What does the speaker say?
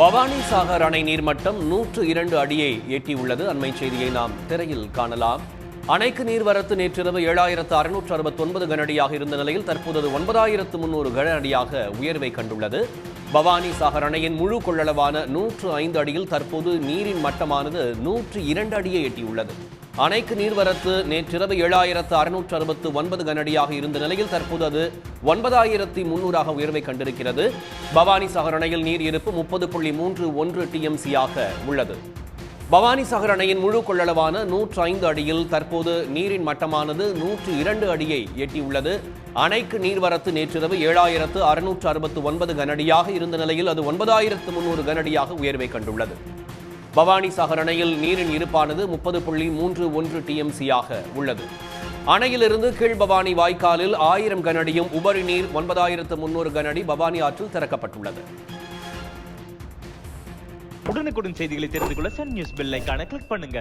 பவானி சாகர் அணை நீர்மட்டம் 102 அடியை எட்டியுள்ளது. அண்மை செய்தியை நாம் திரையில் காணலாம். அணைக்கு நீர்வரத்து நேற்றிரவு 7669 கனஅடியாக இருந்த நிலையில் தற்போது 9300 கனஅடியாக உயர்வை கண்டுள்ளது. பவானி சாகர் அணையின் முழு கொள்ளளவான 105 அடியில் தற்போது நீரின் மட்டமானது 102 அடியை எட்டியுள்ளது. அணைக்கு நீர்வரத்து நேற்றிரவு 7669 கனஅடியாக இருந்த நிலையில் தற்போது அது 9300 உயர்வை கண்டிருக்கிறது. பவானி சாகர் அணையில் நீர் இருப்பு 30.31 TMC-ஆக உள்ளது. பவானி சாகர் அணையின் முழு கொள்ளளவான 105 அடியில் தற்போது நீரின் மட்டமானது 102 அடியை எட்டியுள்ளது. அணைக்கு நீர்வரத்து நேற்றிரவு 7669 கனஅடியாக இருந்த நிலையில் அது 9300 கனஅடியாக உயர்வை கண்டுள்ளது. பவானி சாகர் அணையில் நீரின் இருப்பானது 30.31 TMC-ஆக உள்ளது. அணையிலிருந்து கீழ்பவானி வாய்க்காலில் 1000 கனஅடியும் உபரி நீர் 9300 கனஅடி பவானி ஆற்றில் திறக்கப்பட்டுள்ளது. உடனுக்குடன் செய்திகளை தெரிந்து கொள்ள சன் நியூஸ் பெல் ஐகானை கிளிக் பண்ணுங்க.